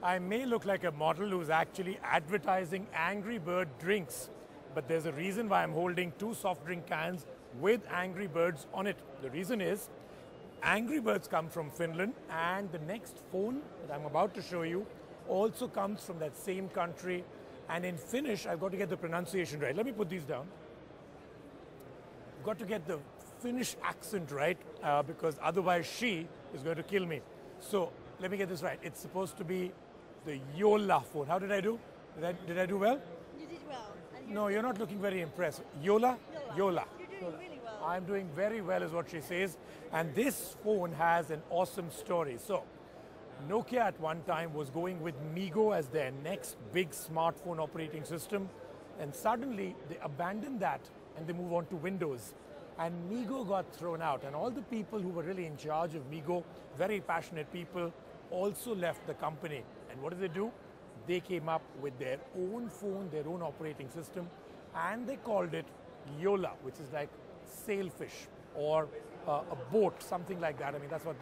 I may look like a model who's actually advertising Angry Bird drinks, but there's a reason why I'm holding two soft drink cans with Angry Birds on it. The reason is Angry Birds come from Finland, and the next phone that I'm about to show you also comes from that same country. And in Finnish, I've got to get the pronunciation right. Let me put these down. I've got to get the Finnish accent right because otherwise she is going to kill me. So let me get this right. It's supposed to be the Jolla phone. How did I do? Did I do well? You did well. No, you're not looking very impressed. Jolla? Jolla. You're doing really well. I'm doing very well is what she says. And this phone has an awesome story. So Nokia at one time was going with MeeGo as their next big smartphone operating system. And suddenly they abandoned that and they move on to Windows. And MeeGo got thrown out. And all the people who were really in charge of MeeGo, very passionate people, also left the company. And what did they do? They came up with their own phone, their own operating system, and they called it Jolla, which is like sailfish or a boat, something like that. I mean, that's what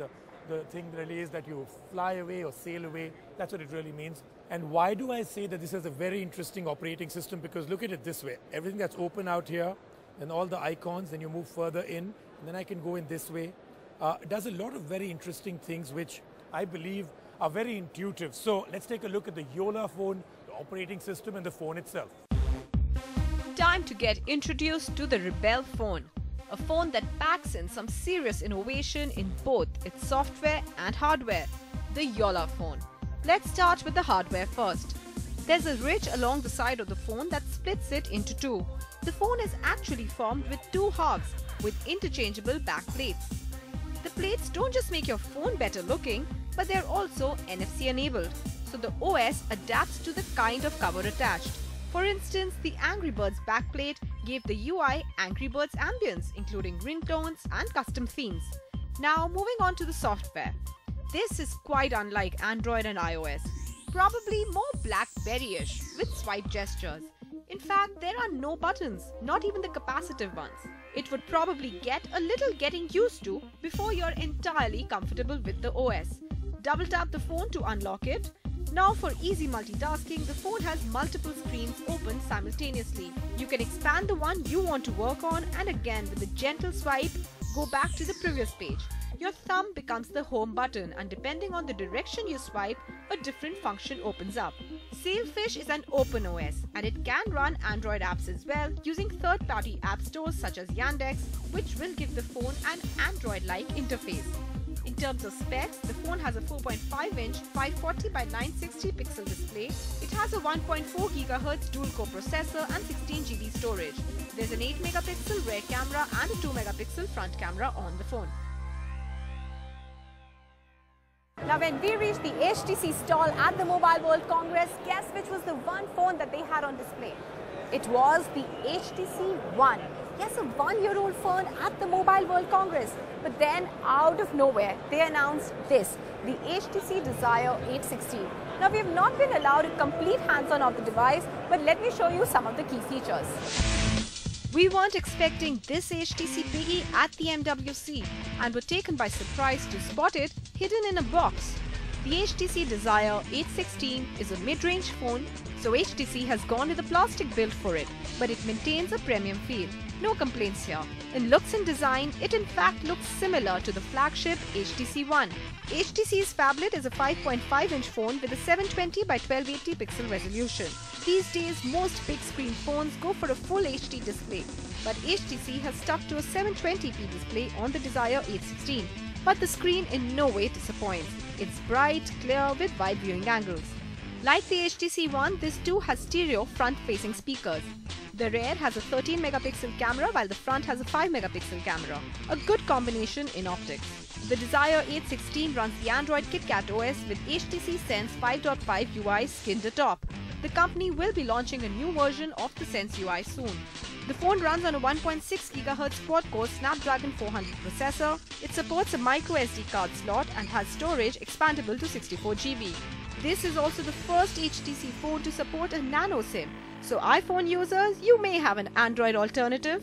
the thing really is, that you fly away or sail away. That's what it really means. And why do I say that this is a very interesting operating system? Because look at it this way. Everything that's open out here, and all the icons, then you move further in, and then I can go in this way. It does a lot of very interesting things, which I believe are very intuitive. So let's take a look at the Jolla phone, the operating system, and the phone itself. Time to get introduced to the Rebel phone, a phone that packs in some serious innovation in both its software and hardware, the Jolla phone. Let's start with the hardware first. There's a ridge along the side of the phone that splits it into two. The phone is actually formed with two halves with interchangeable back plates. The plates don't just make your phone better looking, but they're also NFC enabled, so the OS adapts to the kind of cover attached. For instance, the Angry Birds backplate gave the UI Angry Birds ambience, including ringtones and custom themes. Now moving on to the software. This is quite unlike Android and iOS, probably more BlackBerry-ish with swipe gestures. In fact, there are no buttons, not even the capacitive ones. It would probably get a little getting used to before you're entirely comfortable with the OS. Double tap the phone to unlock it. Now for easy multitasking, the phone has multiple screens open simultaneously. You can expand the one you want to work on, and again with a gentle swipe, go back to the previous page. Your thumb becomes the home button, and depending on the direction you swipe, a different function opens up. Sailfish is an open OS, and it can run Android apps as well using third-party app stores such as Yandex, which will give the phone an Android-like interface. In terms of specs, the phone has a 4.5-inch 540 by 960 pixel display. It has a 1.4 GHz dual-core processor and 16 GB storage. There's an 8 megapixel rear camera and a 2 megapixel front camera on the phone. Now when we reached the HTC stall at the Mobile World Congress, guess which was the one phone that they had on display? It was the HTC One. Yes, a one-year-old phone at the Mobile World Congress. But then, out of nowhere, they announced this, the HTC Desire 816. Now, we have not been allowed a complete hands-on of the device, but let me show you some of the key features. We weren't expecting this HTC biggie at the MWC and were taken by surprise to spot it hidden in a box. The HTC Desire 816 is a mid-range phone, so HTC has gone with a plastic build for it, but it maintains a premium feel. No complaints here. In looks and design, it in fact looks similar to the flagship HTC One. HTC's phablet is a 5.5-inch phone with a 720 by 1280 pixel resolution. These days, most big screen phones go for a full HD display, but HTC has stuck to a 720p display on the Desire 816. But the screen in no way disappoints. It's bright, clear with wide viewing angles. Like the HTC One, this too has stereo front-facing speakers. The rear has a 13 megapixel camera while the front has a 5 megapixel camera. A good combination in optics. The Desire 816 runs the Android KitKat OS with HTC Sense 5.5 UI skinned atop. The company will be launching a new version of the Sense UI soon. The phone runs on a 1.6 GHz quad-core Snapdragon 400 processor. It supports a micro SD card slot and has storage expandable to 64 GB. This is also the first HTC phone to support a nano SIM, so iPhone users, you may have an Android alternative.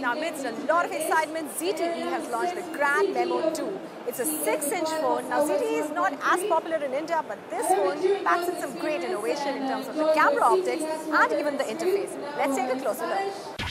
Now, amidst a lot of excitement, ZTE has launched the Grand Memo II. It's a 6-inch phone. Now, ZTE is not as popular in India, but this phone packs in some great innovation in terms of the camera optics and even the interface. Let's take a closer look.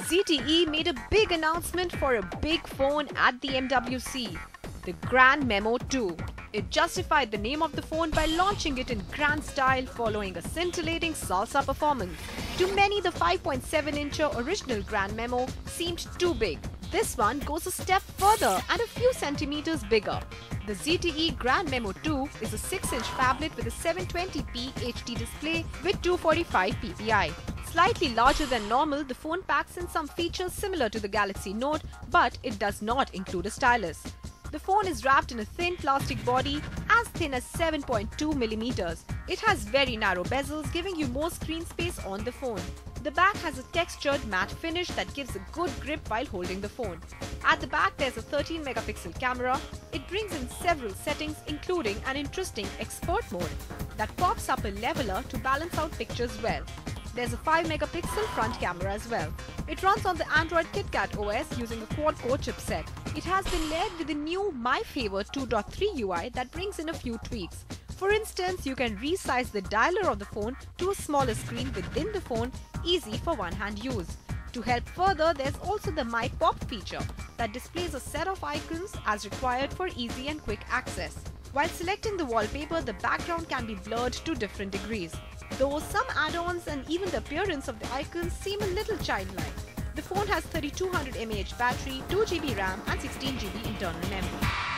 ZTE made a big announcement for a big phone at the MWC, the Grand Memo II. It justified the name of the phone by launching it in grand style following a scintillating salsa performance. To many, the 5.7-incher original Grand Memo seemed too big. This one goes a step further and a few centimeters bigger. The ZTE Grand Memo II is a 6-inch phablet with a 720p HD display with 245 ppi. Slightly larger than normal, the phone packs in some features similar to the Galaxy Note, but it does not include a stylus. The phone is wrapped in a thin plastic body as thin as 7.2 millimeters. It has very narrow bezels, giving you more screen space on the phone. The back has a textured matte finish that gives a good grip while holding the phone. At the back, there's a 13-megapixel camera. It brings in several settings, including an interesting expert mode that pops up a leveler to balance out pictures well. There's a 5-megapixel front camera as well. It runs on the Android KitKat OS using a quad-core chipset. It has been layered with the new My Favor 2.3 UI that brings in a few tweaks. For instance, you can resize the dialer of the phone to a smaller screen within the phone, easy for one-hand use. To help further, there's also the My Pop feature that displays a set of icons as required for easy and quick access. While selecting the wallpaper, the background can be blurred to different degrees, though some add-ons and even the appearance of the icons seem a little childlike. The phone has 3200 mAh battery, 2GB RAM and 16GB internal memory.